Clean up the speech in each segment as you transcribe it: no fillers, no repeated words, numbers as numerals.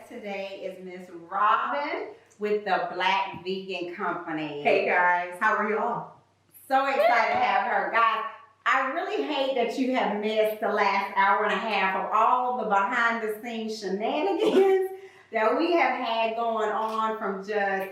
Today is Miss Robin with the Black Vegan Company. Hey guys, how are y'all? So excited to have her. Guys, I really hate that you have missed the last hour and a half of all the behind the scenes shenanigans that we have had going on, from just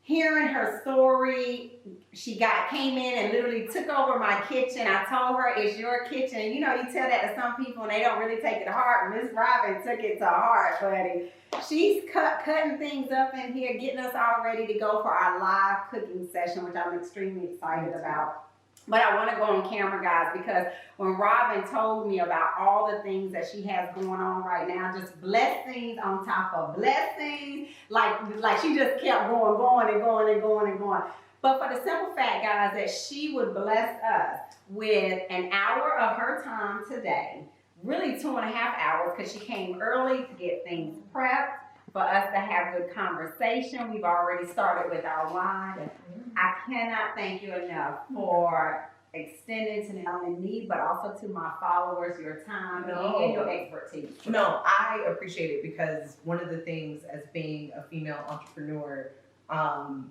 hearing her story. She came in and literally took over my kitchen. I told her it's your kitchen. You know, you tell that to some people and they don't really take it to heart. Miss Robin took it to heart, buddy. She's cutting things up in here, getting us all ready to go for our live cooking session, which I'm extremely excited about. But I want to go on camera, guys, because when Robin told me about all the things that she has going on right now, just blessings on top of blessings, like she just kept going. But for the simple fact, guys, that she would bless us with an hour of her time today, really 2.5 hours, because she came early to get things prepped for us to have good conversation. We've already started with our wine. I cannot thank you enough for extending to not only me, but also to my followers, your time and your expertise. No, I appreciate it, because one of the things as being a female entrepreneur,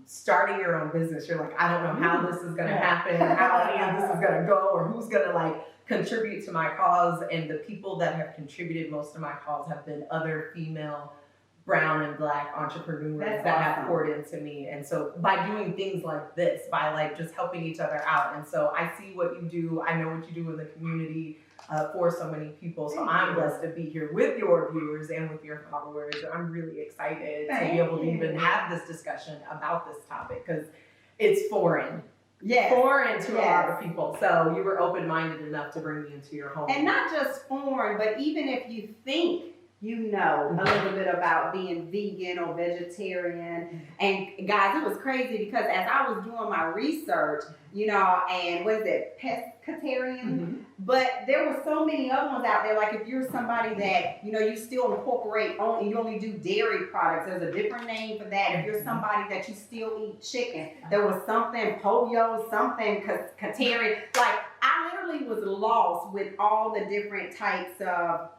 starting your own business, you're like, I don't know how this is going to happen, how any of this is going to go, or who's going to contribute to my cause. And the people that have contributed most to my cause have been other female, brown and black entrepreneurs that have poured into me. And so by doing things like this, by just helping each other out. And so I see what you do. I know what you do in the community for so many people. So I'm blessed to be here with your viewers and with your followers. I'm really excited to be able to even have this discussion about this topic, because it's foreign. Yes. Foreign to a lot of people. So you were open-minded enough to bring me into your home. And not just foreign, but even if you think you know a little bit about being vegan or vegetarian. And guys, it was crazy, because as I was doing my research, and what is it, pescatarian? But there were so many other ones out there. Like if you're somebody that, you still incorporate you only do dairy products, there's a different name for that. If you're somebody that you still eat chicken, there was something pollo, something catarian. Like I literally was lost with all the different types of,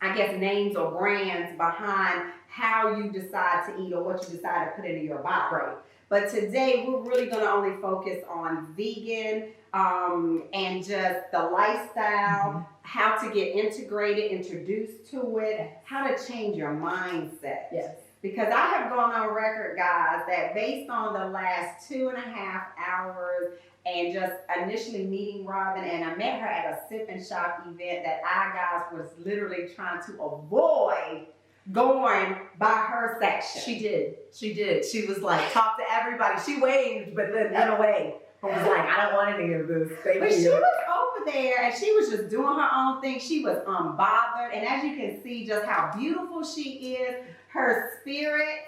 I guess, names or brands behind how you decide to eat or what you decide to put into your body. Right. But today we're really going to only focus on vegan and just the lifestyle, how to get integrated, introduced to it, how to change your mindset. Yes. Because I have gone on record, guys, that based on the last 2.5 hours and just initially meeting Robin, and I met her at a sip and shop event that I, guys, was literally trying to avoid going by her section. She did. She was like, talk to everybody. She waved, but then in a way, I was like, I don't want any of this. But she was over there and she was just doing her own thing. She was unbothered. And as you can see just how beautiful she is, her spirit,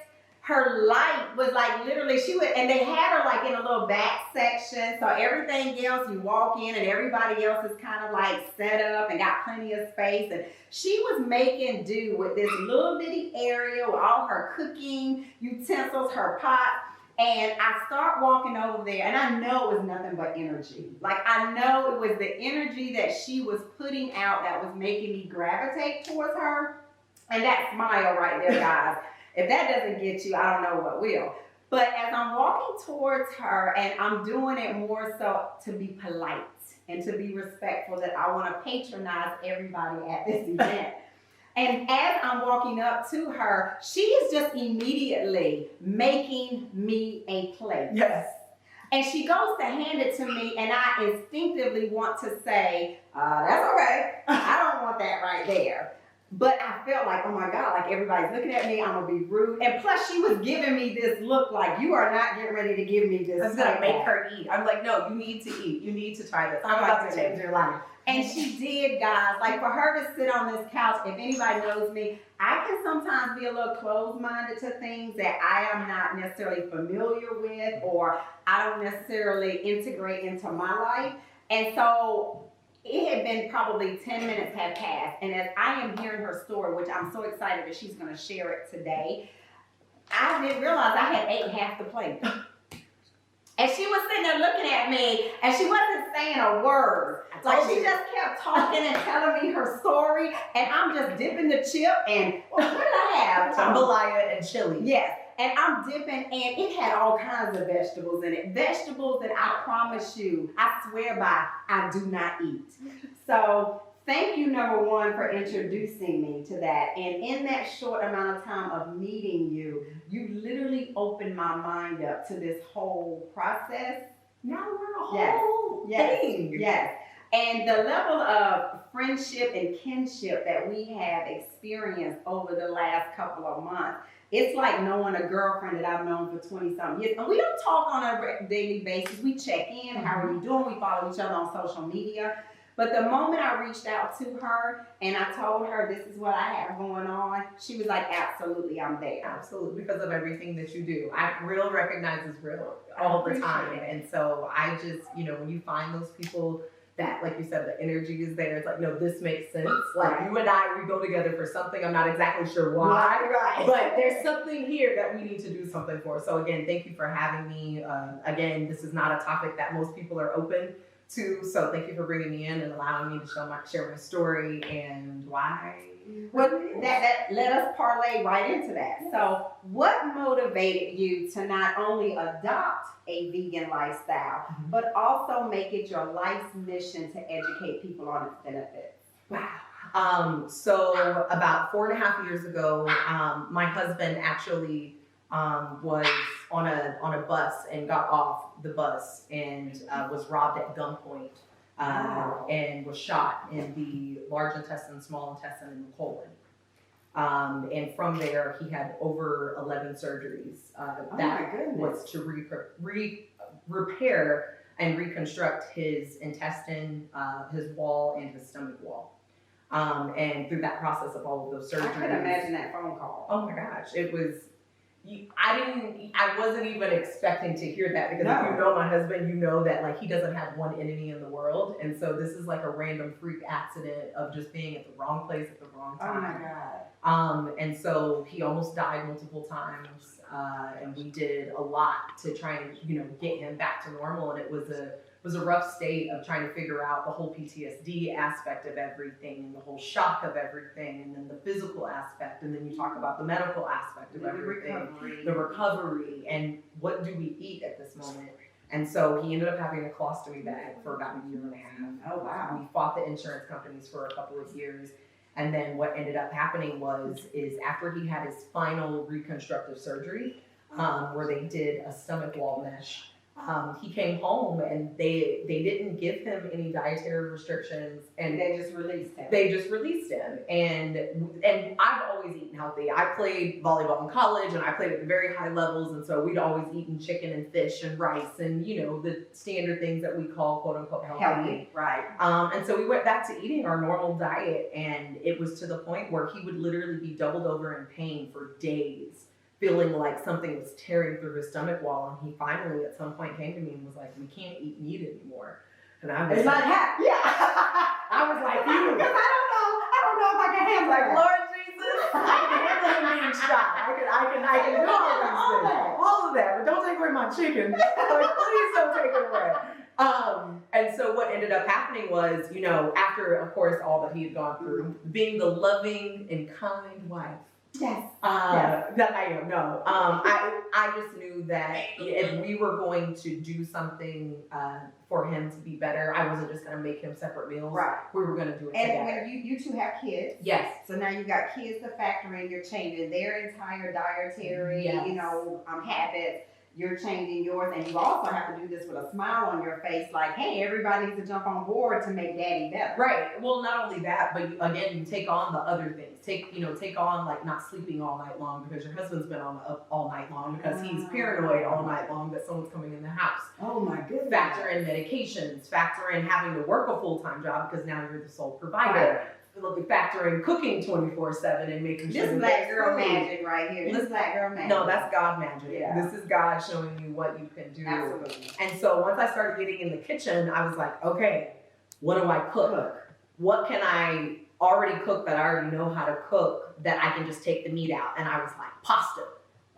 her light was literally, and they had her in a little back section. So everything else, you walk in and everybody else is kind of set up and got plenty of space. And she was making do with this little bitty area with all her cooking utensils, her pot. And I start walking over there, and I know it was nothing but energy. I know it was the energy that she was putting out that was making me gravitate towards her. And that smile right there, guys. If that doesn't get you, I don't know what will. But as I'm walking towards her, and I'm doing it more so to be polite and to be respectful, that I want to patronize everybody at this event. And as I'm walking up to her, she is just immediately making me a plate. Yes. And she goes to hand it to me, and I instinctively want to say, that's okay. I don't want that right there. But I felt like, oh my God, everybody's looking at me, I'm gonna be rude. And plus she was giving me this look like, you are not getting ready to give me this. I was gonna make her eat. I'm like, no, you need to eat. You need to try this. I'm about to change your life. And she did, guys. For her to sit on this couch, if anybody knows me, I can sometimes be a little closed-minded to things that I am not necessarily familiar with, or I don't necessarily integrate into my life. And so it had been probably 10 minutes had passed, and as I am hearing her story, which I'm so excited that she's going to share it today, I didn't realize I had ate half the plate. And she was sitting there looking at me, and she wasn't saying a word. She just kept talking and telling me her story, and I'm just dipping the chip, and what did I have jambalaya and chili. Yes, and I'm dipping, and it had all kinds of vegetables in it. Vegetables that I promise you, I swear by, I do not eat. So thank you, number one, for introducing me to that. And in that short amount of time of meeting you, you literally opened my mind up to this whole process. Now we're a whole thing. Yes. And the level of friendship and kinship that we have experienced over the last couple of months, it's like knowing a girlfriend that I've known for 20-something years. And we don't talk on a daily basis. We check in, how are you doing? We follow each other on social media. But the moment I reached out to her and I told her this is what I have going on, she was like, absolutely, I'm there. Absolutely, because of everything that you do. Real recognizes real all the time. And so I just, when you find those people that, like you said, the energy is there. It's like, no, this makes sense. Like you and I, we go together for something. I'm not exactly sure why, but there's something here that we need to do something for. So again, thank you for having me. Again, this is not a topic that most people are open to. So thank you for bringing me in and allowing me to share my story and why. Well, that let us parlay right into that. So what motivated you to not only adopt a vegan lifestyle, but also make it your life's mission to educate people on its benefits? Wow. So about 4.5 years ago, my husband actually was on a bus and got off the bus and was robbed at gunpoint. And was shot in the large intestine, small intestine, and the colon. And from there, he had over 11 surgeries. That was to repair and reconstruct his intestine, his wall, and his stomach wall. And through that process of all of those surgeries. I could imagine that phone call. Oh my gosh, it was. I wasn't even expecting to hear that because if you know my husband, you know that like he doesn't have one enemy in the world. And so this is like a random freak accident of just being at the wrong place at the wrong time. Oh my God. And so he almost died multiple times. And we did a lot to try and, get him back to normal. And it was a rough state of trying to figure out the whole PTSD aspect of everything and the whole shock of everything and then the physical aspect and then you talk about the medical aspect of everything, the recovery and what do we eat at this moment. And so he ended up having a colostomy bag for about 1.5 years. Oh wow. We fought the insurance companies for a couple of years. And then what ended up happening is after he had his final reconstructive surgery, where they did a stomach wall mesh, he came home and they didn't give him any dietary restrictions and they just released him. And I've always eaten healthy. I played volleyball in college and I played at very high levels, and so we'd always eaten chicken and fish and rice and the standard things that we call quote unquote healthy. Right. And so we went back to eating our normal diet, and it was to the point where he would literally be doubled over in pain for days, feeling like something was tearing through his stomach wall. And he finally at some point came to me and was like, we can't eat meat anymore. And I was like, yeah. I was like, because I don't know if I can handle like, Lord Jesus, I can handle him being shot. I can do all of that, but don't take away my chicken. Like, please don't take it away. And so what ended up happening was, after of course all that he had gone through, being the loving and kind wife. Yes. That I am. No. I just knew that if we were going to do something for him to be better, I wasn't just going to make him separate meals. Right. We were going to do it and together. And when you two have kids. Yes. So now you got kids to factor in. You're changing their entire dietary, habits. You're changing yours, and you also have to do this with a smile on your face, like, hey, everybody needs to jump on board to make daddy better. Right. Well, not only that, but you take on the other things. Take on like not sleeping all night long because your husband's been up all night long because he's paranoid all night long that someone's coming in the house. Oh my goodness. Factor in medications, factor in having to work a full-time job because now you're the sole provider. Right. Factor in cooking 24/7 and making sure. This black girl magic right here. This black girl magic. No, that's God magic. Yeah. This is God showing you what you can do. Absolutely. And so once I started getting in the kitchen, I was like, okay, what do I cook? What can I already cook that I already know how to cook that I can just take the meat out? And I was like, pasta.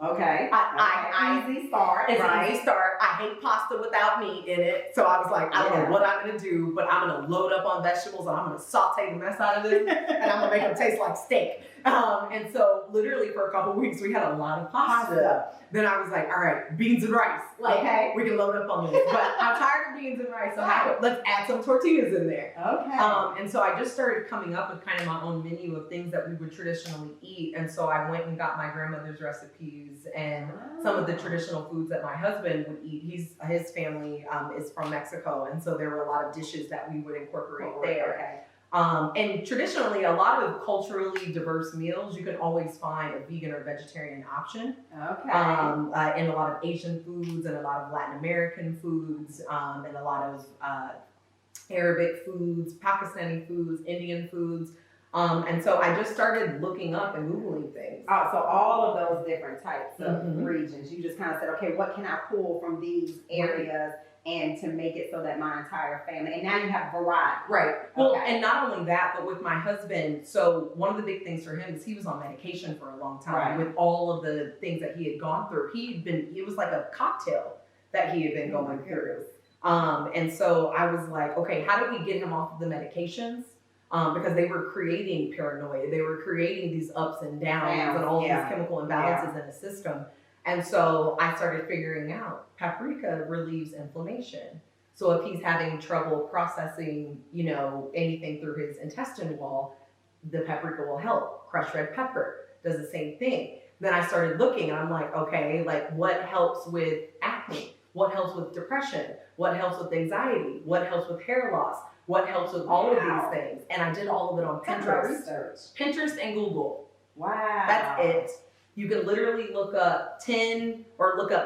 Okay. Easy start. It's right? an easy start. I hate pasta without meat in it. So I was like, I don't know what I'm going to do, but I'm going to load up on vegetables and I'm going to saute the mess out of this and I'm going to make them taste like steak. And so literally for a couple of weeks, we had a lot of pasta. Then I was like, all right, beans and rice. Like, Okay. we can load up on this. But I'm tired of beans and rice, so let's add some tortillas in there. Okay. And so I just started coming up with kind of my own menu of things that we would traditionally eat. And so I went and got my grandmother's recipes and some of the traditional foods that my husband would eat. His family is from Mexico, and so there were a lot of dishes that we would incorporate there. Okay. And traditionally, a lot of culturally diverse meals, you can always find a vegan or vegetarian option. Okay. In a lot of Asian foods and a lot of Latin American foods and a lot of Arabic foods, Pakistani foods, Indian foods. And so I just started looking up and Googling things. Oh, so all of those different types of regions, you just kind of said, okay, what can I pull from these areas and to make it so that my entire family, and now you have variety. Right. Well, Okay. and not only that, but with my husband, so one of the big things for him is he was on medication for a long time. Right. With all of the things that he had gone through. It was like a cocktail that he had been going through. And so I was like, okay, how do we get him off of the medications? Because they were creating paranoia. They were creating these ups and downs and all these chemical imbalances in the system. And so I started figuring out paprika relieves inflammation. So if he's having trouble processing, anything through his intestine wall, the paprika will help. Crushed red pepper does the same thing. Then I started looking and I'm like, okay, like what helps with acne? What helps with depression? What helps with anxiety? What helps with hair loss? What helps with all of these things? And I did all of it on Pinterest. Pinterest and Google. Wow. That's it. You can literally look up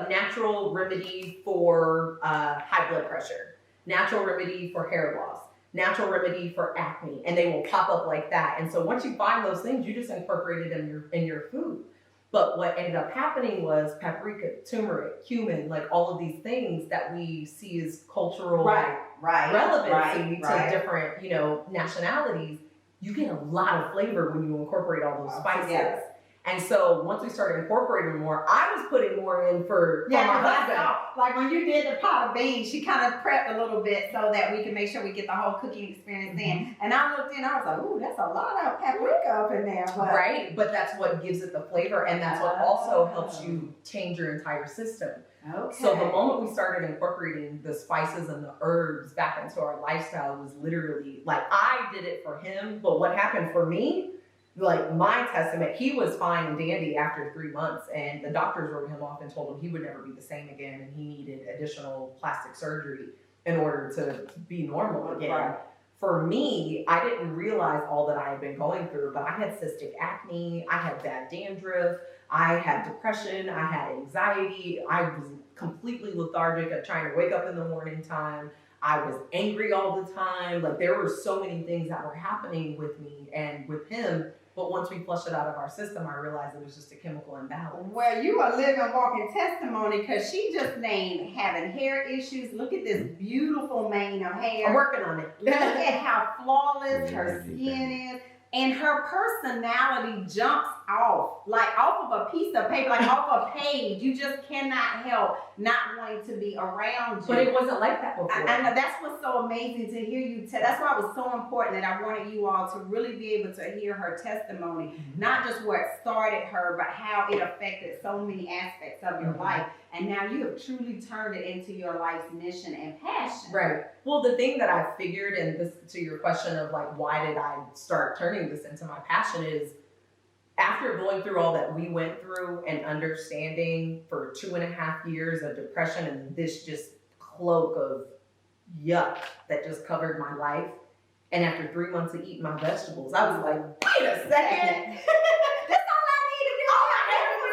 natural remedy for high blood pressure, natural remedy for hair loss, natural remedy for acne, and they will pop up like that. And so once you find those things, you just incorporate it in your food. But what ended up happening was paprika, turmeric, cumin, like all of these things that we see as cultural relevancy to different, nationalities. You get a lot of flavor when you incorporate all those spices. Yes. And so once we started incorporating more, I was putting more in for my husband. Like when you did the pot of beans, she kind of prepped a little bit so that we can make sure we get the whole cooking experience in. And I looked in, I was like, ooh, that's a lot of paprika up in there. But right, but that's what gives it the flavor, and that's what also helps you change your entire system. Okay. So the moment we started incorporating the spices and the herbs back into our lifestyle was literally, like, I did it for him, but what happened for me, like my testament, he was fine and dandy after 3 months, and the doctors wrote him off and told him he would never be the same again, and he needed additional plastic surgery in order to be normal again. Right. For me, I didn't realize all that I had been going through, but I had cystic acne, I had bad dandruff, I had depression, I had anxiety, I was completely lethargic at trying to wake up in the morning time. I was angry all the time. Like there were so many things that were happening with me and with him. But once we flushed it out of our system, I realized it was just a chemical imbalance. Well, you are living, walking testimony because she just named having hair issues. Look at this beautiful mane of hair. I'm working on it. Look at how flawless her skin is. And her personality jumps off of a piece of paper, like off a page. You just cannot help not wanting to be around you. But it wasn't like that before. I know that's what's so amazing to hear you tell. That's why it was so important that I wanted you all to really be able to hear her testimony, not just where it started her, but how it affected so many aspects of your life. And now you have truly turned it into your life's mission and passion. Right. Well, the thing that I figured, and this to your question of like, why did I start turning this into my passion, is after going through all that we went through and understanding for 2.5 years of depression and this just cloak of yuck that just covered my life. And after 3 months of eating my vegetables, I was like, wait a second. That's all I need to do. All I had to do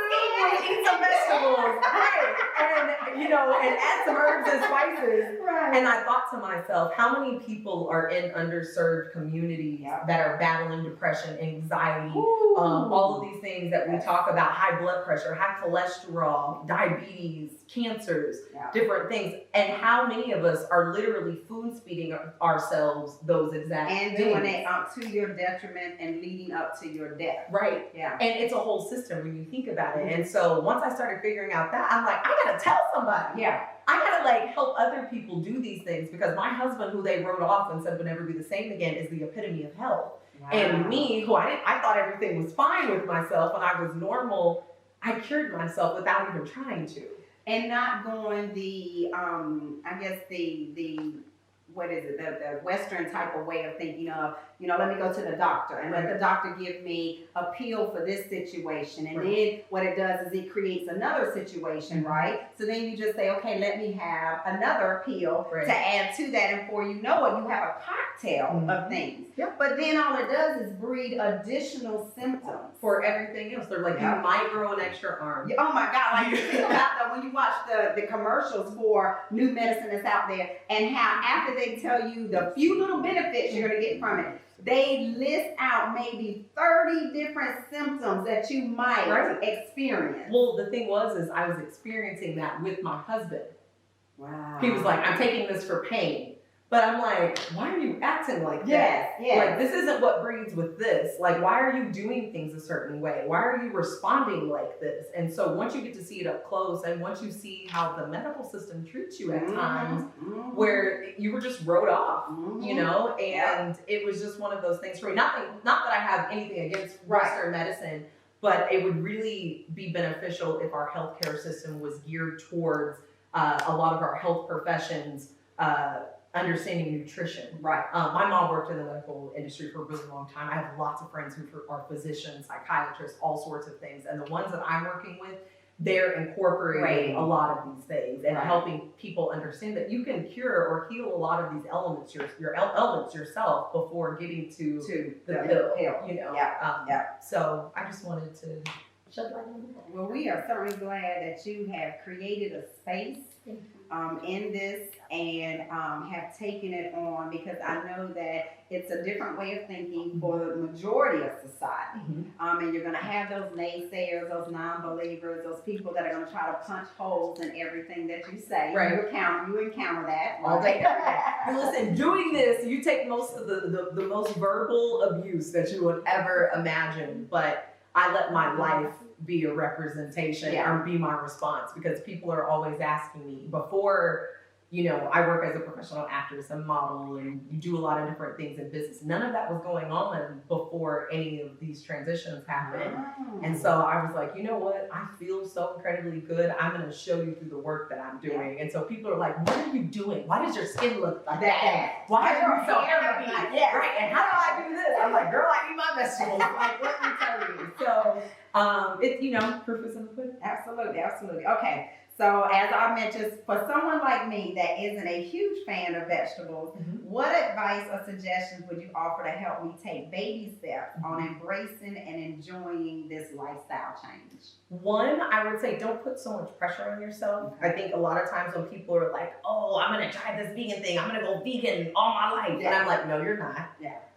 was eat some vegetables. Right. And add some herbs and spices. Right. And I thought to myself, how many people are in underserved communities that are battling depression, anxiety, all of these things that we talk about, high blood pressure, high cholesterol, diabetes, cancers, different things. And how many of us are literally food feeding ourselves those exact and things. doing it to your detriment and leading up to your death. Right. Yeah. And it's a whole system when you think about it. And so once I started figuring out that, I'm like, I gotta tell somebody. Yeah. I gotta help other people do these things, because my husband, who they wrote off and said would never be the same again, is the epitome of health. And me, who I thought everything was fine with myself and I was normal, I cured myself without even trying to. And not going the, I guess the what is it, the Western type of way of thinking of, let me go to the doctor and let the doctor give me a pill for this situation. And then what it does is it creates another situation, right? So then you just say, okay, let me have another pill to add to that. And before you know it, you have a cocktail of things. Yep. But then all it does is breed additional symptoms. For everything else. They're like, you might grow an extra arm. Oh my God, like you think about when you watch the commercials for new medicine that's out there and how after they tell you the few little benefits you're gonna get from it, they list out maybe 30 different symptoms that you might experience. Well, the thing is I was experiencing that with my husband. Wow. He was like, I'm taking this for pain. But I'm like, why are you acting like that? Yes. Like, this isn't what breeds with this. Like, why are you doing things a certain way? Why are you responding like this? And so once you get to see it up close and once you see how the medical system treats you at times where you were just wrote off, and it was just one of those things for me. Not that I have anything against Western medicine, but it would really be beneficial if our healthcare system was geared towards a lot of our health professions understanding nutrition. Right. My mom worked in the medical industry for a really long time. I have lots of friends who are physicians, psychiatrists, all sorts of things. And the ones that I'm working with, they're incorporating a lot of these things and helping people understand that you can cure or heal a lot of these elements, your elements yourself before getting to the pill. So I just wanted to shed light on that. Well, we are certainly glad that you have created a space in this and have taken it on, because I know that it's a different way of thinking for the majority of society. And you're going to have those naysayers, those non-believers, those people that are going to try to punch holes in everything that you say. You encounter that all day, every day. And listen, doing this, you take most of the most verbal abuse that you would ever imagine, but I let my life be a representation or be my response, because people are always asking me before, I work as a professional actress and model and you do a lot of different things in business. None of that was going on before any of these transitions happened. And so I was like, you know what? I feel so incredibly good. I'm going to show you through the work that I'm doing. And so people are like, what are you doing? Why does your skin look like that? Why are you so happy? Right. And how do I do this? I'm like, girl, I eat my vegetables. Like, let me tell you. So it's, proof is in the pudding. Absolutely. Okay. So as I mentioned, for someone like me that isn't a huge fan of vegetables, what advice or suggestions would you offer to help me take baby steps on embracing and enjoying this lifestyle change? One, I would say don't put so much pressure on yourself. I think a lot of times when people are like, oh, I'm going to try this vegan thing. I'm going to go vegan all my life. And I'm like, no, you're not.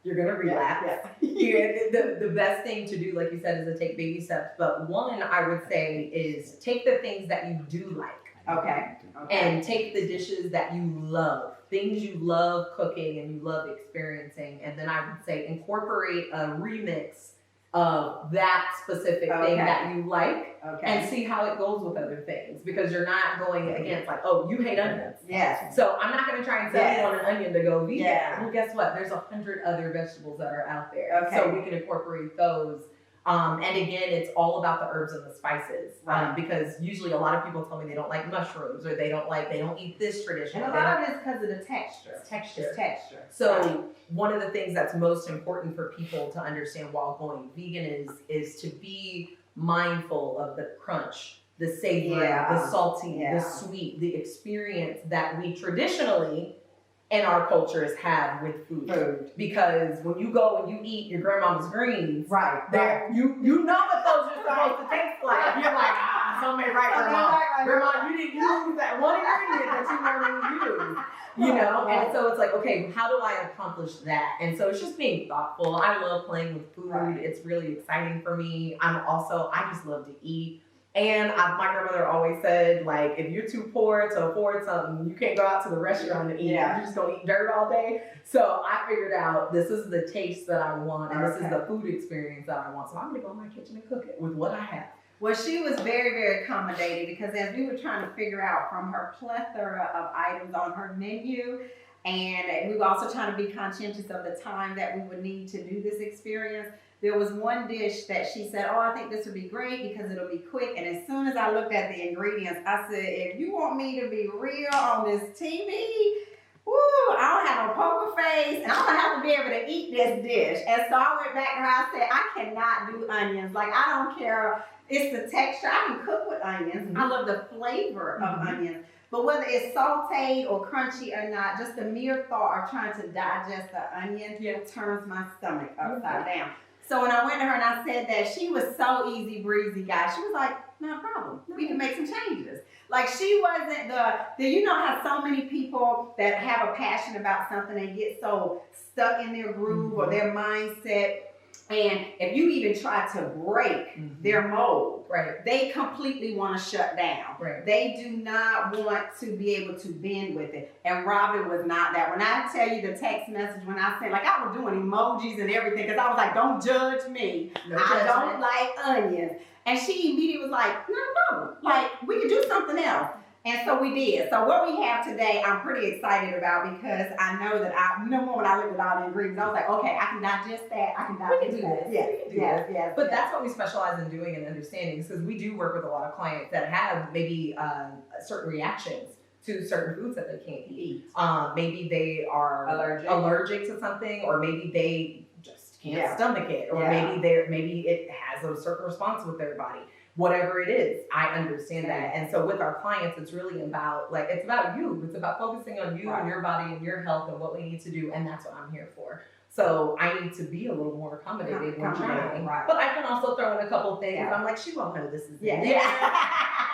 You're going to relapse. The best thing to do, like you said, is to take baby steps. But one, I would say, is take the things that you do like. Okay. And take the dishes that you love, things you love cooking and you love experiencing. And then I would say incorporate a remix of that specific thing that you like and see how it goes with other things, because you're not going against like, oh, you hate onions. So I'm not going to try and sell you on an onion to go vegan. Well, guess what? There's 100 other vegetables that are out there. So we can incorporate those. And again, it's all about the herbs and the spices, because usually a lot of people tell me they don't like mushrooms or they don't eat this tradition. And a lot of it's because of the texture. Texture. So one of the things that's most important for people to understand while going vegan is to be mindful of the crunch, the savory, the salty, the sweet, the experience that we traditionally in our cultures have with food. Because when you go and you eat your grandmama's greens, you know what those are supposed to taste like. You're like, something grandma. Grandma, you didn't use that one ingredient that you normally use. And so it's like, okay, how do I accomplish that? And so it's just being thoughtful. I love playing with food. It's really exciting for me. I just love to eat. And my grandmother always said, like, if you're too poor to afford something, you can't go out to the restaurant and eat. You're just going to eat dirt all day. So I figured out this is the taste that I want, and this is the food experience that I want. So I'm going to go in my kitchen and cook it with what I have. Well, she was very, very accommodating, because as we were trying to figure out from her plethora of items on her menu, And we were also trying to be conscientious of the time that we would need to do this experience. There was one dish that she said, oh, I think this would be great because it'll be quick. And as soon as I looked at the ingredients, I said, if you want me to be real on this TV, woo, I don't have no poker face, and I'm gonna have to be able to eat this dish. And so I went back to her, I said, I cannot do onions. Like, I don't care. It's the texture. I can cook with onions. I love the flavor of onions. But whether it's sauteed or crunchy or not, just the mere thought of trying to digest the onion turns my stomach upside down. So when I went to her and I said that, she was so easy breezy, guys. She was like, no problem. We can make some changes. Like, she wasn't you know how so many people that have a passion about something, they get so stuck in their groove or their mindset. And if you even try to break their mold, they completely want to shut down. They do not want to be able to bend with it. And Robin was not that. When I tell you the text message, when I sent, like, I was doing emojis and everything, because I was like, don't judge me. I don't like onions. And she immediately was like, no problem. Like, we can do something else. And so we did. So what we have today, I'm pretty excited about, because I know that when I looked at all the ingredients, I was like, okay, I can digest that. I can digest that. Yes. But that's what we specialize in doing and understanding, because we do work with a lot of clients that have maybe certain reactions to certain foods that they can't eat. Maybe they are allergic to something, or maybe they just can't stomach it, or maybe it has a certain response with their body. Whatever it is, I understand that. And so with our clients, it's really about, like, it's about you. It's about focusing on you and your body and your health and what we need to do. And that's what I'm here for. So I need to be a little more accommodating when trying. But I can also throw in a couple things. I'm like, she won't know this is it.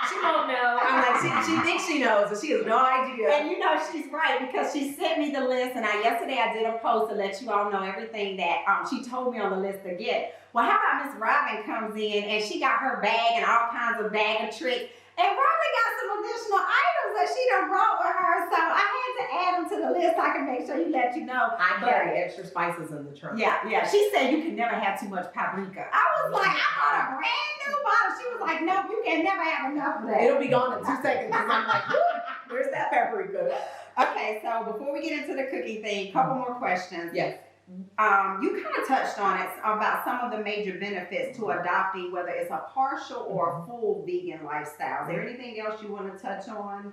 She won't know. I'm like, she thinks she knows, but she has no idea. And you know she's right, because she sent me the list, and yesterday I did a post to let you all know everything that she told me on the list to get. Well, how about Miss Robin comes in and she got her bag and all kinds of bag of tricks, and Robin got some additional items that she done brought with her, so I had to add them to the list so I can make sure let you know. I carry extra spices in the trunk. Yeah. She said you can never have too much paprika. I was like, I bought a brand new bottle. She was like, no, you can never have enough of that. It'll be gone in 2 seconds, because I'm like, where's that paprika? Okay, so before we get into the cooking thing, a couple more questions. Yes. You kind of touched on it about some of the major benefits to adopting, whether it's a partial or a full vegan lifestyle. Is there anything else you want to touch on?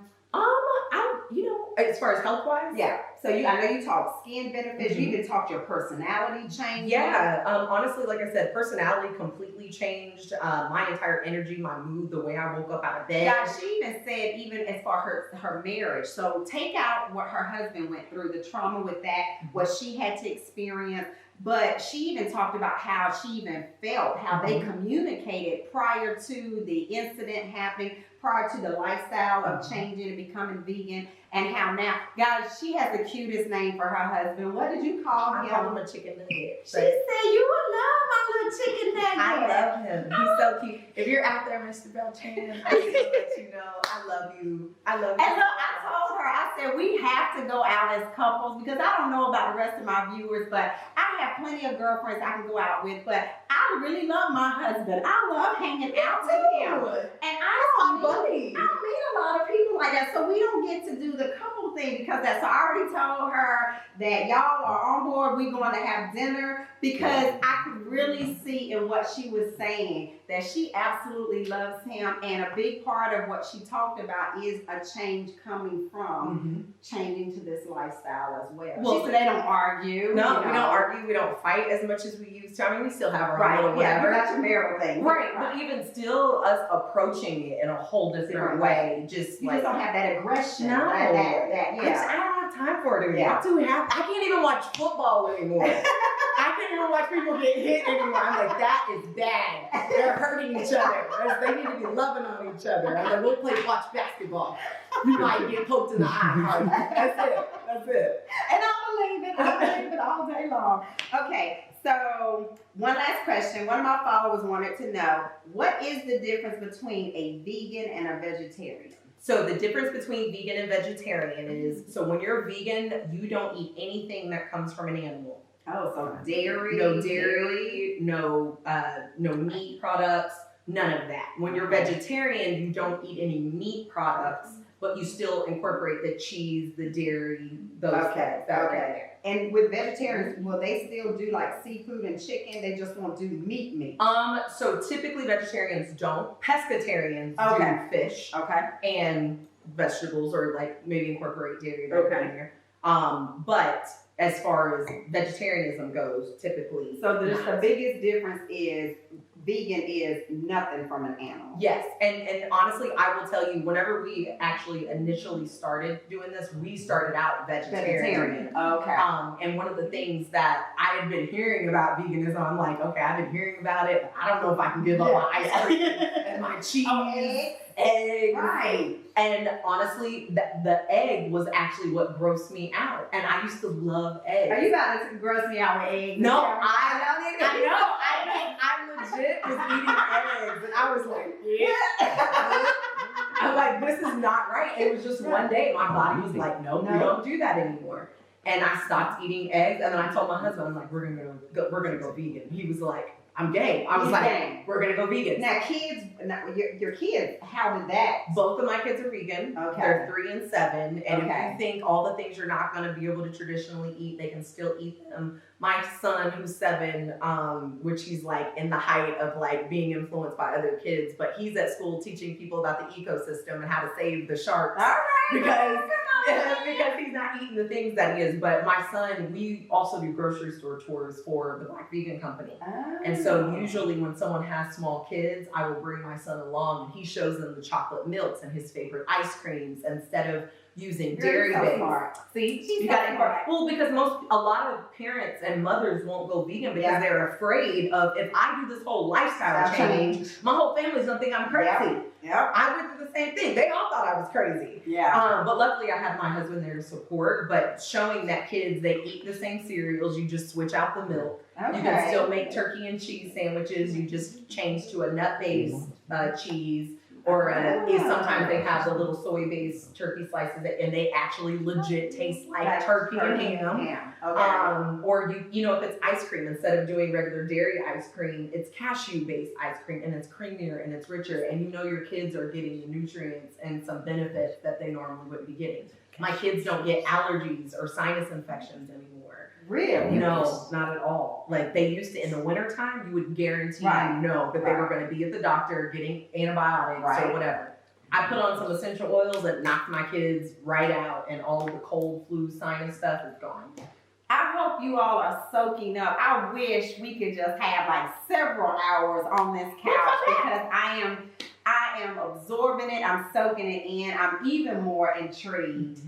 As far as health-wise? Yeah. So I know you talked skin benefits. You even talked your personality changing. Yeah. Honestly, like I said, personality completely changed. My entire energy, my mood, the way I woke up out of bed. Yeah, she even said, even as far as her marriage. So take out what her husband went through, the trauma with that, what she had to experience. But she even talked about how she even felt, how they communicated prior to the incident happening, prior to the lifestyle of changing and becoming vegan, and how now, guys, she has the cutest name for her husband. What did you call him? I call him a chicken nugget. She said, you would love my little chicken nugget. I love him. He's so cute. If you're out there, Mr. Beltran, I just want to let you know I love you. I love you. And look, I told her, I said, we have to go out as couples, because I don't know about the rest of my viewers, but I have plenty of girlfriends I can go out with, but I really love my husband. I love hanging out with him. And I don't meet a lot of people like that, so we don't get to do the couple thing because of that. So I already told her that y'all are on board. We're going to have dinner, because I could really see in what she was saying that she absolutely loves him, and a big part of what she talked about is a change coming from changing to this lifestyle as well. She said they don't argue. No, we don't argue. We don't fight as much as we used to. I mean, we still have our own little whatever. Yeah, that's your marital thing. Right, but even still, us approaching it in a whole different way. You just don't have that aggression. No. I don't have time for it anymore. I'm too happy. I can't even watch football anymore. I can't even watch people get hit anymore. I'm like, that is bad. They're hurting each other. They need to be loving on each other. I'm like, we'll watch basketball. You might get poked in the eye. That's it. And I believe it all day long. Okay, so one last question. One of my followers wanted to know, what is the difference between a vegan and a vegetarian? So the difference between vegan and vegetarian is, so when you're vegan, you don't eat anything that comes from an animal. Oh, so dairy? No dairy, no meat products, none of that. When you're vegetarian, you don't eat any meat products. but you still incorporate the cheese, the dairy, those things that are in there. And with vegetarians, will they still do like seafood and chicken? They just won't do meat. So typically vegetarians don't. Pescatarians do fish. And vegetables, or like maybe incorporate dairy in there. But as far as vegetarianism goes, typically. So the biggest difference is vegan is nothing from an animal. Yes, and honestly, I will tell you, whenever we actually initially started doing this, we started out vegetarian. And one of the things that I had been hearing about veganism, I'm like, okay, I've been hearing about it, but I don't know if I can give up my ice cream and my cheese. Eggs. Right. And honestly, the egg was actually what grossed me out. And I used to love eggs. Are you about to gross me out with eggs? No, I legit was eating eggs. And I was like, I'm like, this is not right. It was just one day my body was like, nope, we don't do that anymore. And I stopped eating eggs. And then I told my husband, I'm like, we're gonna go vegan. He was like, I'm gay. I was like, we're gonna go vegan. Now, kids, your kids, how did that? Both of my kids are vegan. They're 3 and 7. And if you think all the things you're not gonna be able to traditionally eat, they can still eat them. My son, who's 7, which he's like in the height of like being influenced by other kids, but he's at school teaching people about the ecosystem and how to save the sharks. Because he's not eating the things that he is. But my son, we also do grocery store tours for the Black Vegan Company. And so usually when someone has small kids, I will bring my son along and he shows them the chocolate milks and his favorite ice creams instead of using dairy based. See, you got it. Well, because a lot of parents and mothers won't go vegan because they're afraid of, if I do this whole lifestyle change, my whole family's gonna think I'm crazy. I went through the same thing. They all thought I was crazy. But luckily I had my husband there to support. But showing that kids, they eat the same cereals, you just switch out the milk. You can still make turkey and cheese sandwiches. You just change to a nut-based cheese. Or sometimes they have the little soy-based turkey slices, and they actually legit taste like turkey and ham. Or you know, if it's ice cream, instead of doing regular dairy ice cream, it's cashew-based ice cream, and it's creamier and it's richer, and you know your kids are getting the nutrients and some benefits that they normally wouldn't be getting. My kids don't get allergies or sinus infections anymore. Really? No, not at all. Like they used to in the wintertime, you would guarantee that they were going to be at the doctor getting antibiotics or whatever. I put on some essential oils that knocked my kids right out, and all the cold, flu, sinus stuff is gone. I hope you all are soaking up. I wish we could just have like several hours on this couch because I am absorbing it. I'm soaking it in. I'm even more intrigued.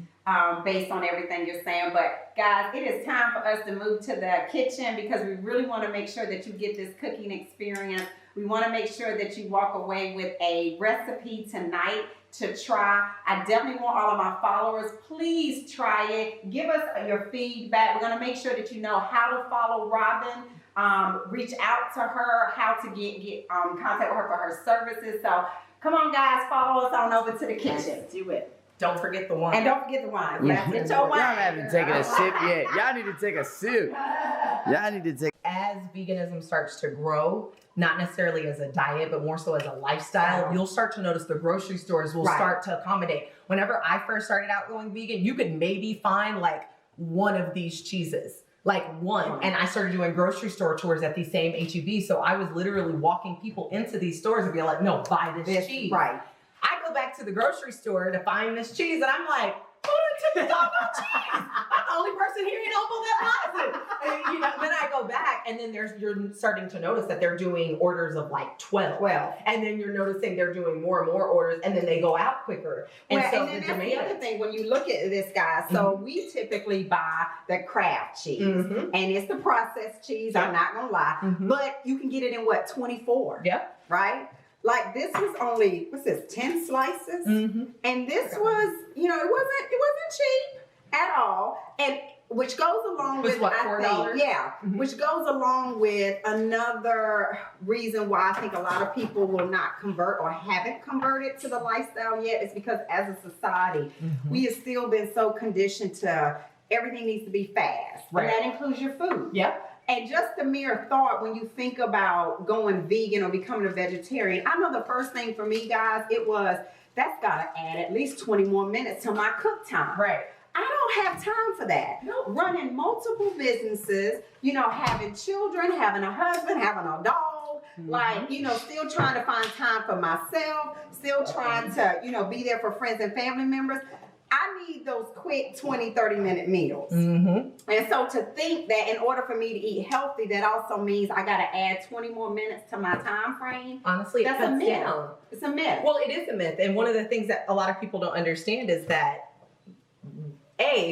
Based on everything you're saying. But guys, it is time for us to move to the kitchen because we really want to make sure that you get this cooking experience. We want to make sure that you walk away with a recipe tonight to try. I definitely want all of my followers, please try it. Give us your feedback. We're going to make sure that you know how to follow Robin. Reach out to her, how to get contact with her for her services. So come on guys, follow us on over to the kitchen. Do it. Don't forget the wine. And don't forget the wine. Get your wine. Y'all haven't taken a sip yet. Y'all need to take a sip. As veganism starts to grow, not necessarily as a diet, but more so as a lifestyle, you'll start to notice the grocery stores will start to accommodate. Whenever I first started out going vegan, you could maybe find like one of these cheeses. Like one. And I started doing grocery store tours at these same HEB. So I was literally walking people into these stores and be like, no, buy this cheese. Right. I go back to the grocery store to find this cheese, and I'm like, who done took the doggone cheese? I'm the only person here in Opal that buys it. And, then I go back, and then you're starting to notice that they're doing orders of like 12. And then you're noticing they're doing more and more orders, and then they go out quicker. And so and then that's the other thing, when you look at this, guys, so we typically buy the Kraft cheese, and it's the processed cheese, I'm not going to lie, but you can get it in 24? Right? Like this was only, 10 slices? And this was, it wasn't cheap at all. And which goes along with what, $4? Which goes along with another reason why I think a lot of people will not convert or haven't converted to the lifestyle yet is because as a society, we have still been so conditioned to everything needs to be fast. And that includes your food. And just the mere thought when you think about going vegan or becoming a vegetarian, I know the first thing for me, guys, it was that's gotta add at least 20 more minutes to my cook time. Right. I don't have time for that. No. Running multiple businesses, having children, having a husband, having a dog, like, still trying to find time for myself, still trying to, be there for friends and family members. I need those quick 20, 30-minute meals. Mm-hmm. And so to think that in order for me to eat healthy, that also means I got to add 20 more minutes to my time frame. Honestly, That's it a cuts myth. down. It's a myth. Well, it is a myth. And one of the things that a lot of people don't understand is that,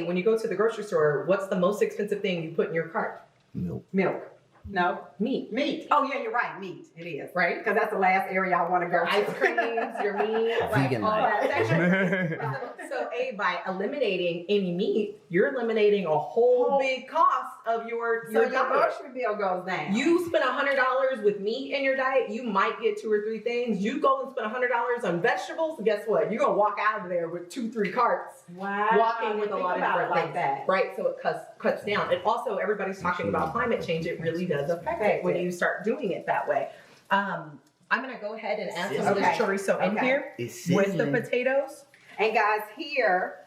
when you go to the grocery store, what's the most expensive thing you put in your cart? Milk. Milk. No. Meat. Meat. Oh, yeah, you're right. Meat. It is. Right? Because that's the last area I want to go Your to. ice creams, your meat, Vegan all life. that. So, by eliminating any meat, you're eliminating a whole big cost of your So your diet. grocery bill goes down. You spend $100 with meat in your diet, you might get 2 or 3 things. You go and spend $100 on vegetables, guess what? You're gonna walk out of there with 2-3 carts. Wow. Walking with a Think lot of about different it like things, that. right? So it cuts down. And also, everybody's talking about climate change. It really does affect it when you start doing it that way. I'm gonna go ahead and add some of this chorizo in here with the potatoes. And guys, here,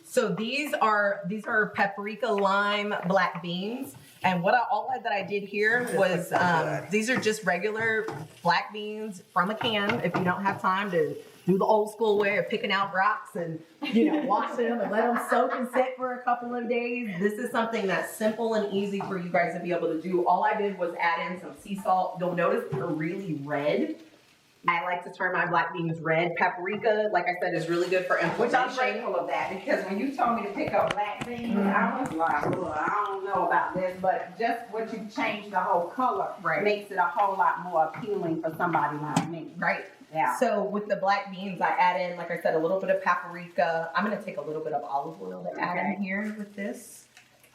So these are paprika, lime, black beans. And all that I did here was these are just regular black beans from a can. If you don't have time to do the old school way of picking out rocks and wash them and let them soak and sit for a couple of days, this is something that's simple and easy for you guys to be able to do. All I did was add in some sea salt. You'll notice they're really red. I like to turn my black beans red. Paprika, like I said, is really good for inflammation. which I'm grateful of that, because when you told me to pick up black beans, I was like, well, I don't know about this, but just what you changed the whole color makes it a whole lot more appealing for somebody like me. Right. Yeah. So with the black beans, I add in, like I said, a little bit of paprika. I'm going to take a little bit of olive oil to add in here with this.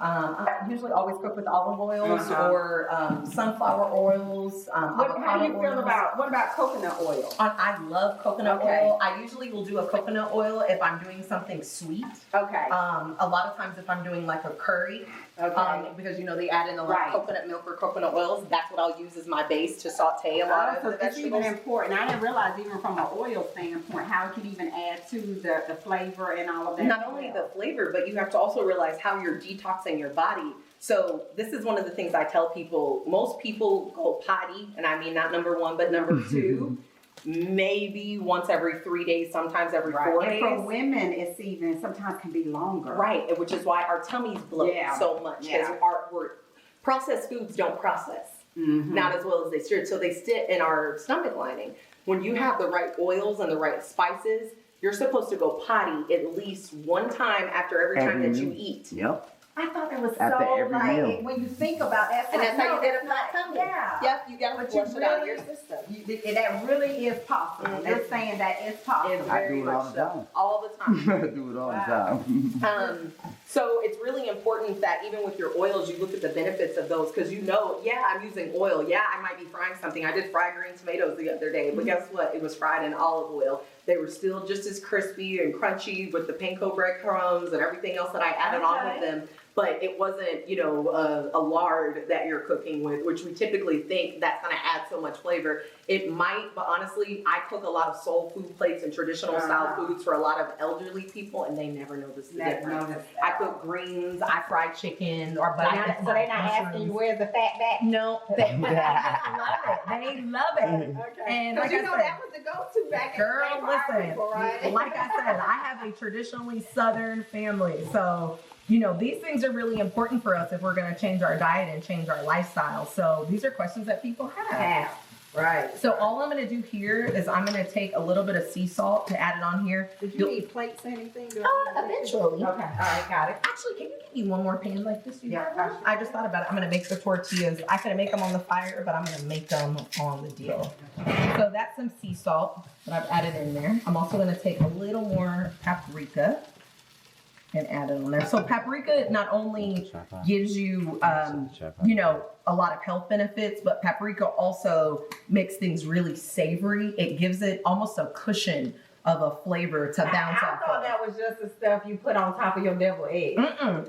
I usually always cook with olive oils or sunflower oils. How do you feel oils. what about coconut oil? I love coconut oil. I usually will do a coconut oil if I'm doing something sweet. Okay. A lot of times if I'm doing like a curry, because they add in a lot of coconut milk or coconut oils, that's what I'll use as my base to saute a lot of the It's vegetables. even important. I didn't realize even from an oil standpoint how it can even add to the flavor and all of that. Not only the flavor, but you have to also realize how you're detoxing your body. So this is one of the things I tell people. Most people go potty, and I mean not number 1, but number 2, maybe once every 3 days, sometimes every 4 days. And for women, it's even sometimes can be longer. Right, which is why our tummies bloat so much. Because processed foods don't process, not as well as they should. So they sit in our stomach lining. When you have the right oils and the right spices, you're supposed to go potty at least 1 time after every time that you eat. Yep. I thought that was After so every like meal. when you think about that. And that's how you get a flat tummy. Yeah. Yep, you got to flush it out of your system. That really is possible. They're saying that it's possible. I do it all the time. All the time. I do it all the time. So it's really important that even with your oils, you look at the benefits of those, because I'm using oil. Yeah, I might be frying something. I did fry green tomatoes the other day, but guess what? It was fried in olive oil. They were still just as crispy and crunchy with the panko breadcrumbs and everything else that I added on with them. But it wasn't, a lard that you're cooking with, which we typically think that's going to add so much flavor. It might, but honestly, I cook a lot of soul food plates and traditional style foods for a lot of elderly people, and they never notice the difference. I cook greens, I fry chicken, or So they're not asking you where's the fat back? No, they love it. They love it. Okay. And Because like I said, that was the go-to back girl, in the day for our listen, people, right? like I said, I have a traditionally Southern family. So, these things are really important for us if we're going to change our diet and change our lifestyle. So these are questions that people have. Right. So all I'm going to do here is I'm going to take a little bit of sea salt to add it on here. Did you need plates or anything? Eventually. Okay. All right, got it. Actually, can you give me one more pan like this? Yeah. I just thought about it. I'm going to make the tortillas. I could make them on the fire, but I'm going to make them on the deal. So that's some sea salt that I've added in there. I'm also going to take a little more paprika and add it on there. So paprika not only gives you, a lot of health benefits, but paprika also makes things really savory. It gives it almost a cushion of a flavor to bounce off of. thought that was just the stuff you put on top of your deviled egg. No.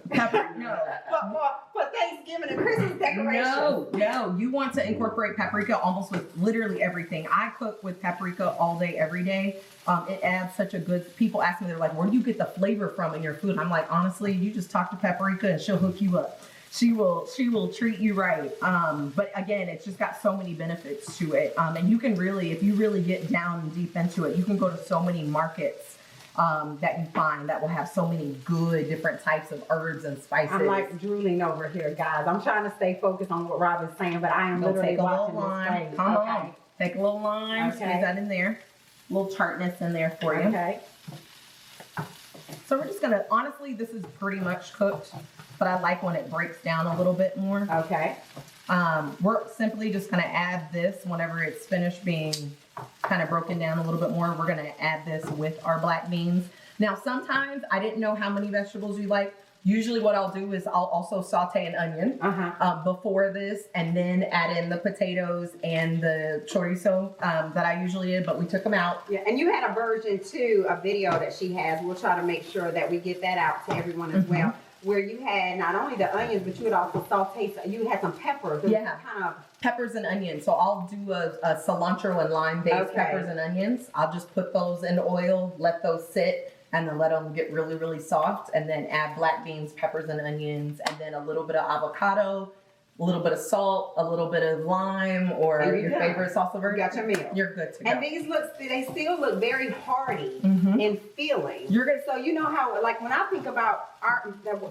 For Thanksgiving and Christmas decorations. No. You want to incorporate paprika almost with literally everything. I cook with paprika all day, every day. It adds such a good. People ask me, they're like, "Where do you get the flavor from in your food?" I'm like, honestly, you just talk to paprika and she'll hook you up. She will treat you right. But again, it's just got so many benefits to it. And you can really, if you really get down deep into it, you can go to so many markets that you find that will have so many good different types of herbs and spices. I'm like drooling over here, guys. I'm trying to stay focused on what Robin's saying, but I am literally take a little watching lime. this Come on. Take a little lime, Okay. squeeze that in there. A little tartness in there for you. Okay. So we're just gonna, honestly, this is pretty much cooked, but I like when it breaks down a little bit more. Okay. We're simply just gonna add this whenever it's finished being kind of broken down a little bit more. We're gonna add this with our black beans. Now, sometimes I didn't know how many vegetables you like. Usually what I'll do is I'll also saute an onion before this and then add in the potatoes and the chorizo that I usually did, but we took them out. Yeah, and you had a version too, a video that she has. We'll try to make sure that we get that out to everyone as well. Where you had not only the onions, but you would also saute. You had some peppers. Yeah. Kind of Peppers and onions. So I'll do a cilantro and lime based Okay. peppers and onions. I'll just put those in oil, let those sit, and then let them get really, really soft, and then add black beans, peppers, and onions, and then a little bit of avocado, a little bit of salt, a little bit of lime, or And you're your done. favorite salsa verde. You got your meal. You're good to go. And these they still look very hearty Mhm. and filling. You're good. So you know how, like when I think about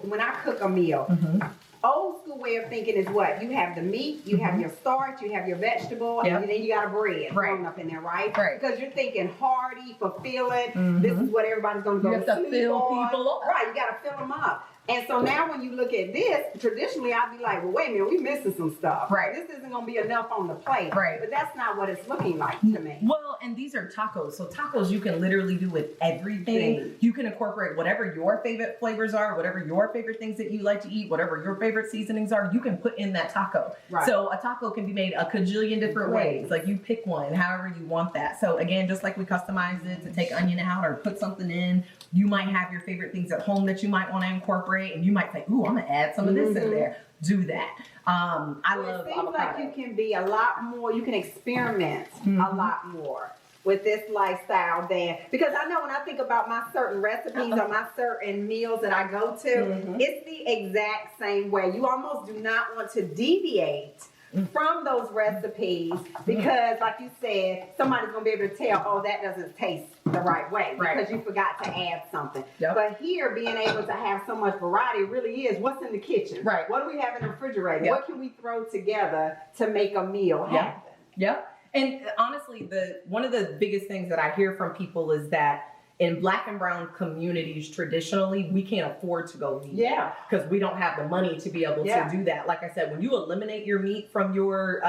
when I cook a meal, Mhm. old school way of thinking is what? You have the meat, you have your starch, you have your vegetable, Yep. and then you got a bread Right. thrown up in there, right? Right. Because you're thinking hearty, fulfilling. Mhm. This is what everybody's going to go You to have to sleep fill on. people up. Right, you got to fill them up. And so now when you look at this, traditionally I'd be like, well, wait a minute, we missing some stuff. Right. This isn't going to be enough on the plate. Right. But that's not what it's looking like to me. Well, and these are tacos. So tacos you can literally do with everything. Right. You can incorporate whatever your favorite flavors are, whatever your favorite things that you like to eat, whatever your favorite seasonings are, you can put in that taco. Right. So a taco can be made a cajillion different Right. ways. Like you pick one, however you want that. So again, just like we customized it to take onion out or put something in, you might have your favorite things at home that you might want to incorporate, and you might think, ooh, I'm gonna add some of this in there. Do that. I Well, love it seems like avocado. you can be a lot more, you can experiment a Mhm. lot more with this lifestyle than, because I know when I think about my certain recipes or my certain meals that I go to, Mhm. it's the exact same way. You almost do not want to deviate from those recipes because, like you said, somebody's gonna be able to tell, oh, that doesn't taste the right way Right. because you forgot to add something. Yep. But here, being able to have so much variety really is what's in the kitchen. Right. What do we have in the refrigerator? Yep. What can we throw together to make a meal Yep. happen? Yep. And honestly, one of the biggest things that I hear from people is that in Black and brown communities, traditionally, we can't afford to go vegan. Yeah. Because we don't have the money to be able Yeah. to do that. Like I said, when you eliminate your meat from your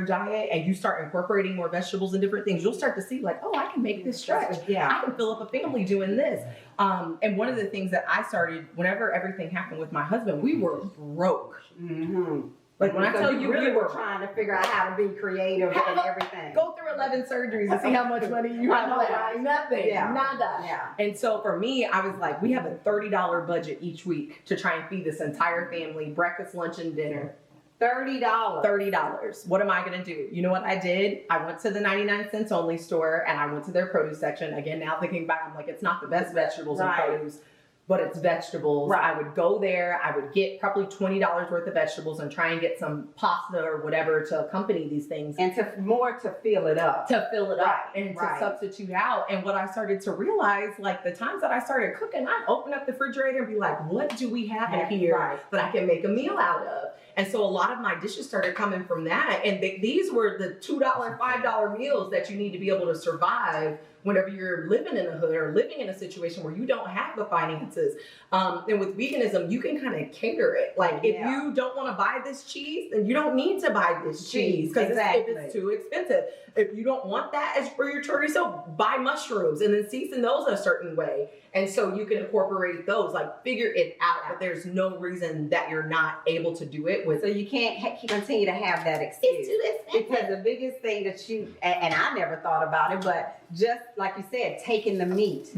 diet and you start incorporating more vegetables and different things, you'll start to see like, oh, I can make this stretch. Yeah. I can fill up a family doing this. And one of the things that I started, whenever everything happened with my husband, we were broke. Mm-hmm. Like when I tell you, really we were were trying to figure out how to be creative and everything. go through 11 surgeries and see how much money you have left. Right. Nothing. Yeah. Nada. Yeah. And so for me, I was like, we have a $30 budget each week to try and feed this entire family breakfast, lunch, and dinner. $30. $30. What am I going to do? You know what I did? I went to the 99 cents only store and I went to their produce section. Again, now thinking back, I'm like, it's not the best vegetables Right. and produce, but it's vegetables. Right. I would go there. I would get probably $20 worth of vegetables and try and get some pasta or whatever to accompany these things. And to fill it up. To fill it up Right, and to right. substitute out. And what I started to realize, like the times that I started cooking, I'd open up the refrigerator and be like, what do we have in here Right. that I can make a meal out of? And so a lot of my dishes started coming from that. And these were the $2, $5 meals that you need to be able to survive whenever you're living in a hood or living in a situation where you don't have the finances. And with veganism, you can kind of cater it. Like if Yeah. you don't want to buy this cheese, then you don't need to buy this cheese because Exactly. if it's too expensive. If you don't want that as for your chorizo, buy mushrooms and then season those a certain way. And so you can incorporate those, like figure it out. But there's no reason that you're not able to do it with. So you can't continue to have that excuse. It's too expensive. Because the biggest thing that and I never thought about it, but just like you said, taking the meat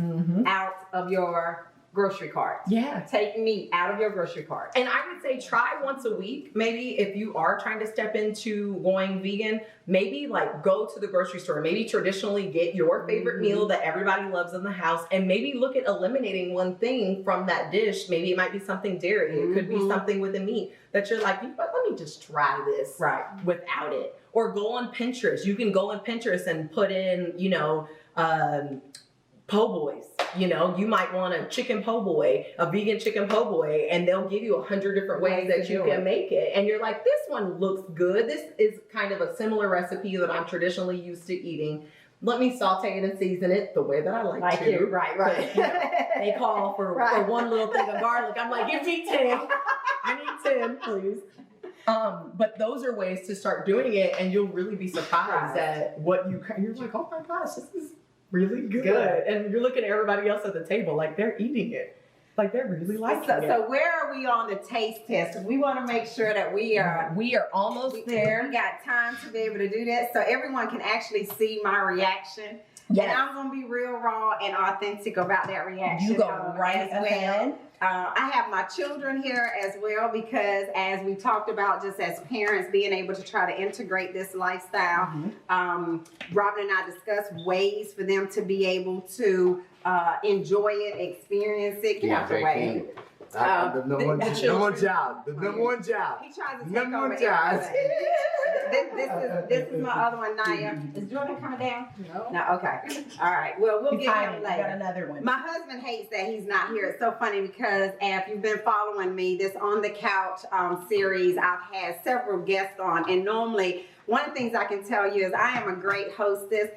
out of your grocery cart. Yeah. Take meat out of your grocery cart. And I would say try once a week. Maybe if you are trying to step into going vegan, maybe like go to the grocery store. Maybe traditionally get your favorite meal that everybody loves in the house, and maybe look at eliminating one thing from that dish. Maybe it might be something dairy. It could be something with a meat that you're like, but let me just try this without it. Or go on Pinterest. You can go on Pinterest and put in, po' boys. You might want a chicken po' boy, a vegan chicken po' boy, and they'll give you 100 different ways that you can make it. And you're like, this one looks good. This is kind of a similar recipe that I'm traditionally used to eating. Let me saute it and season it the way that I like to. Right. They call for one little thing of garlic. I'm like, give me 10. I need 10, please. But those are ways to start doing it, and you'll really be surprised at what you're like, oh my gosh, this is really good. And you're looking at everybody else at the table like they're eating it. Like they're really liking it. So where are we on the taste test? We want to make sure that we are almost there. We got time to be able to do that so everyone can actually see my reaction. Yes. And I'm going to be real raw and authentic about that reaction. You go right ahead. I have my children here as well because as we talked about just as parents being able to try to integrate this lifestyle, Robin and I discussed ways for them to be able to enjoy it, experience it, get out the way. The number one job. The number one job. He tries to take Number over one job. this is my other one, Naya. Is Jordan coming down? No. Okay. All right. Well, we'll get him later. Got another one. My husband hates that he's not here. It's so funny because if you've been following me, this On the Couch series, I've had several guests on, and normally one of the things I can tell you is I am a great hostess.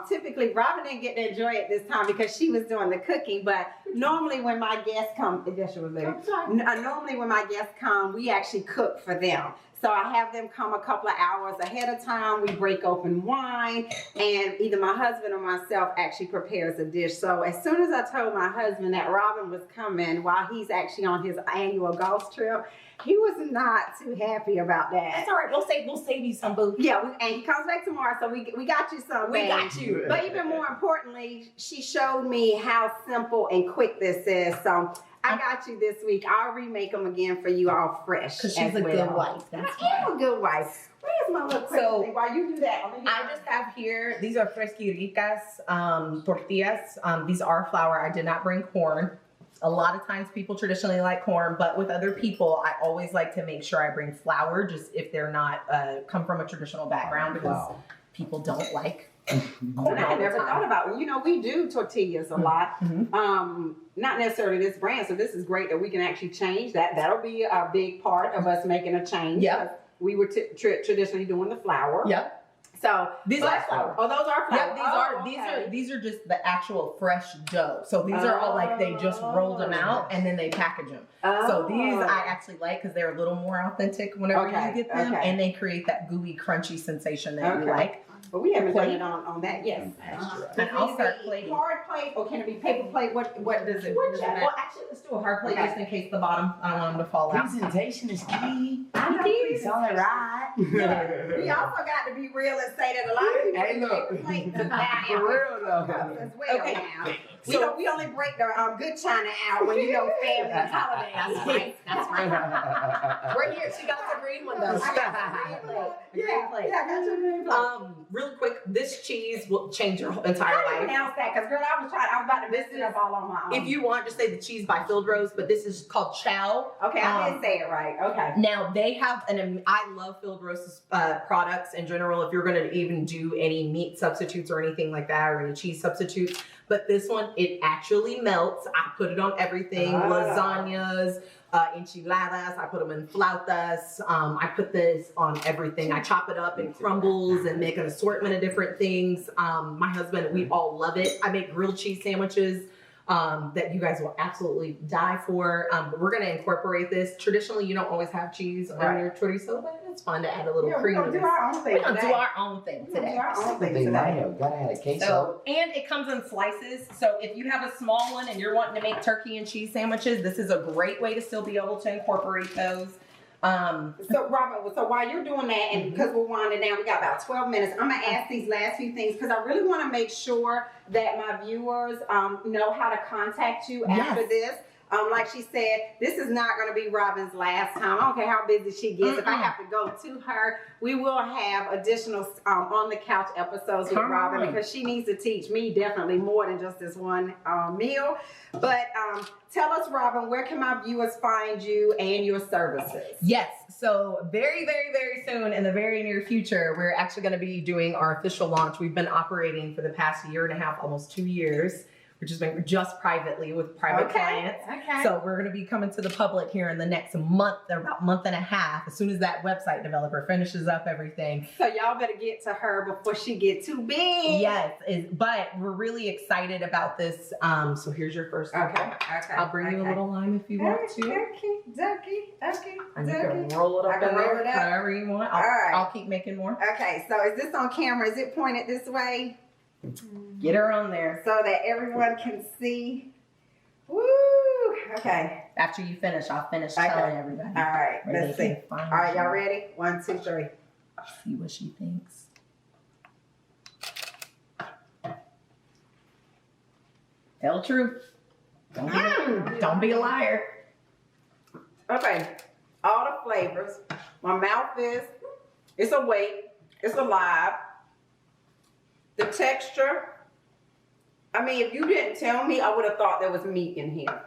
Typically, Robin didn't get to enjoy it this time because she was doing the cooking, but normally when my guests come, normally when my guests come, we actually cook for them. So I have them come a couple of hours ahead of time. We break open wine, and either my husband or myself actually prepares a dish. So as soon as I told my husband that Robin was coming while he's actually on his annual golf trip, he was not too happy about that. That's all right. We'll save you some booze. Yeah, and he comes back tomorrow, so we got you some. We got you. But even more importantly, she showed me how simple and quick this is. So I got you this week. I'll remake them again for you all fresh. Because she's a good wife. I am a good wife. Where's my little question thing? While you do that, I just have here, these are fresquiricas tortillas. These are flour. I did not bring corn. A lot of times people traditionally like corn, but with other people, I always like to make sure I bring flour, just if they're not come from a traditional background, because people don't like corn. I never thought about it. We do tortillas a lot. Not necessarily this brand, so this is great that we can actually change that. That'll be a big part of us making a change. Yeah. We were traditionally doing the flour. Yep. So these are flour. Oh, those are flour. Yeah, these are just the actual fresh dough. So these are all like they just rolled them out and then they package them. So these I actually like because they're a little more authentic whenever you get them, and they create that gooey, crunchy sensation that you like. But we haven't done it on that yet. And I'll start plating. Hard plate, or can it be paper plate? What does it? Well, actually, let's do a hard plate just in case the bottom. I don't want them to fall out. Presentation is key. It's only right. We also got to be real and say that a lot of people paper plates For real though. as well now. We only break the good china out when family holidays. That's right. We're here. She got the green one though. She got the green plate. Yeah, I got your green plate. Really quick, this cheese will change your entire How do you life. pronounce that? Because girl, I was about to mess it up all on my own. If you want, just say the cheese by Field Rose, but this is called Chow. Okay, I did say it right. Okay. Now they have I love Field Rose's products in general. If you're going to even do any meat substitutes or anything like that, or any cheese substitutes, but this one, it actually melts. I put it on everything, lasagnas, enchiladas. I put them in flautas. I put this on everything. I chop it up in crumbles and make an assortment of different things. My husband, we all love it. I make grilled cheese sandwiches that you guys will absolutely die for. But we're going to incorporate this. Traditionally, you don't always have cheese on your chorizo, but it's fun to add a little cream. We're going to do our own thing today. We're going to do our own thing today. Gotta have a queso. So, and it comes in slices. So if you have a small one and you're wanting to make turkey and cheese sandwiches, this is a great way to still be able to incorporate those. So Robin, so while you're doing that, and because we're winding down, we got about 12 minutes, I'm gonna ask these last few things because I really want to make sure that my viewers know how to contact you after this. Like she said, this is not going to be Robin's last time. I don't care how busy she gets. If I have to go to her, we will have additional on the couch episodes with Robin because she needs to teach me definitely more than just this one meal. But tell us, Robin, where can my viewers find you and your services? Yes. So very, very, very soon in the very near future, we're actually going to be doing our official launch. We've been operating for the past 1.5, almost 2 years. Which has been just privately with private clients. Okay. So we're going to be coming to the public here in the next month, or about month and a half, as soon as that website developer finishes up everything. So y'all better get to her before she gets too big. Yes, but we're really excited about this. So here's your first one. Okay. I'll bring you a little lime if you want to. Okay. And you can roll it up in there, however you want. I'll keep making more. Okay, so is this on camera? Is it pointed this way? Get her on there. So that everyone can see. Woo! Okay. After you finish, I'll finish telling everybody. All right, let's see. All right, y'all ready? 1, 2, 3. See what she thinks. Tell the truth. Don't be a liar. Okay, all the flavors. My mouth it's awake, it's alive. The texture, I mean, if you didn't tell me, I would have thought there was meat in here.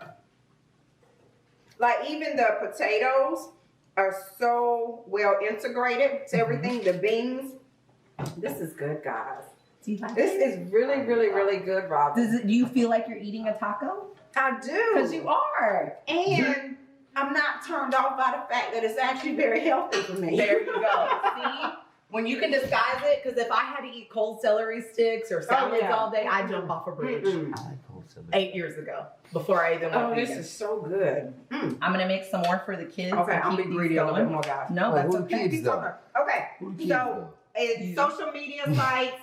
Like even the potatoes are so well integrated to everything. The beans, this is good, guys. This is really, really, really good, Robin. Do you feel like you're eating a taco? I do. Because you are. And I'm not turned off by the fact that it's actually very healthy for me. There you go. See? When you can disguise it, because if I had to eat cold celery sticks or salads all day, I'd jump off a bridge. I like cold celery. 8 years ago, before I even went vegan. This is so good. I'm gonna make some more for the kids. Okay, and I'll keep be these greedy a little going. bit more, guys. No, that's who okay. kids though? Okay, Who the kids so though? it's social media sites,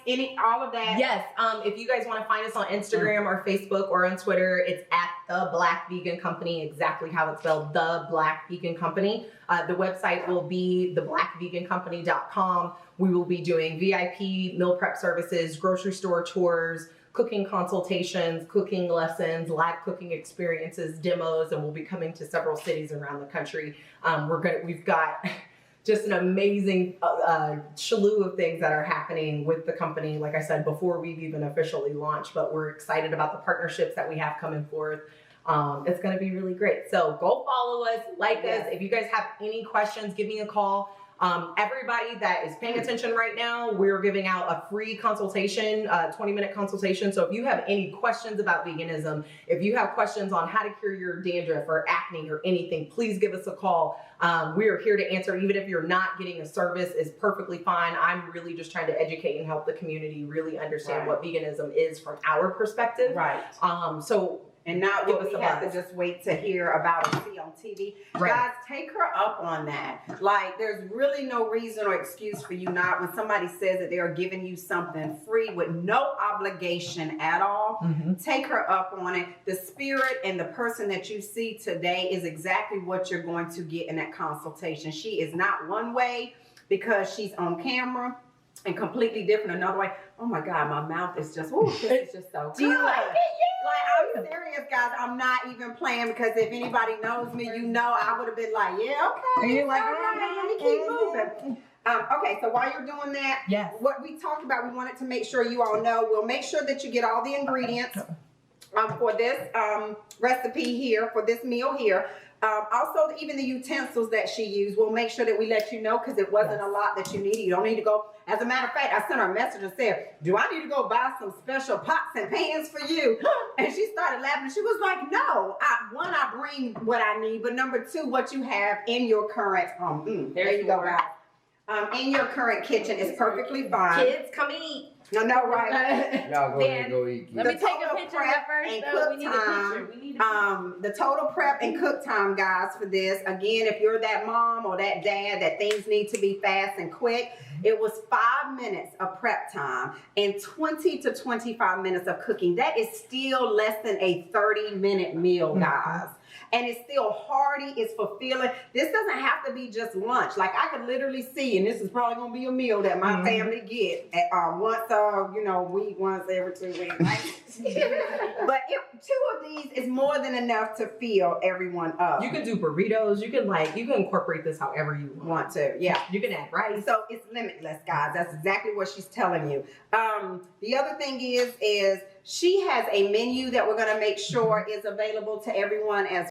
all of that. Yes, if you guys want to find us on Instagram or Facebook or on Twitter, it's at The Black Vegan Company, exactly how it's spelled, The Black Vegan Company. The website will be theblackvegancompany.com. We will be doing VIP meal prep services, grocery store tours, cooking consultations, cooking lessons, live cooking experiences, demos, and we'll be coming to several cities around the country. We've got just an amazing slew of things that are happening with the company, like I said, before we've even officially launched, but we're excited about the partnerships that we have coming forth. It's going to be really great. So go follow us, like us. If you guys have any questions, give me a call. Everybody that is paying attention right now, we're giving out a free consultation, 20-minute consultation. So if you have any questions about veganism, if you have questions on how to cure your dandruff or acne or anything, please give us a call. We are here to answer. Even if you're not getting a service, is perfectly fine. I'm really just trying to educate and help the community really understand what veganism is from our perspective. Right. And not what we have to just wait to hear about and see on TV. Right. Guys, take her up on that. Like, there's really no reason or excuse for you not, when somebody says that they are giving you something free with no obligation at all, take her up on it. The spirit and the person that you see today is exactly what you're going to get in that consultation. She is not one way because she's on camera, and completely different another way. Oh my God, my mouth is just, this is just so good. Do you like it? Like, I'm serious, guys. I'm not even playing, because if anybody knows me, you know I would have been like, yeah, okay. And you're like, okay, let me keep moving. Okay, so while you're doing that, what we talked about, we wanted to make sure you all know, we'll make sure that you get all the ingredients for this recipe here, for this meal here. Also, even the utensils that she used, we'll make sure that we let you know, because it wasn't a lot that you needed. You don't need to go. As a matter of fact, I sent her a message and said, do I need to go buy some special pots and pans for you? And she started laughing. She was like, no. One, I bring what I need, but number two, what you have in your current, there you go, guys. In your current kitchen is perfectly fine. Kids, come eat. No, right. Y'all go ahead and go eat. Let me take a picture of that first. We need a picture. We need a picture. The total prep and cook time, guys, for this. Again, if you're that mom or that dad that things need to be fast and quick, it was 5 minutes of prep time and 20 to 25 minutes of cooking. That is still less than a 30-minute meal, guys. And it's still hearty, it's fulfilling. This doesn't have to be just lunch. Like I could literally see, and this is probably gonna be a meal that my family get at, once week, once every 2 weeks. But 2 of these is more than enough to fill everyone up. You can do burritos. You can incorporate this however you Want to, yeah. You can add rice. So it's limitless, guys. That's exactly what she's telling you. The other thing is she has a menu that we're gonna make sure is available to everyone as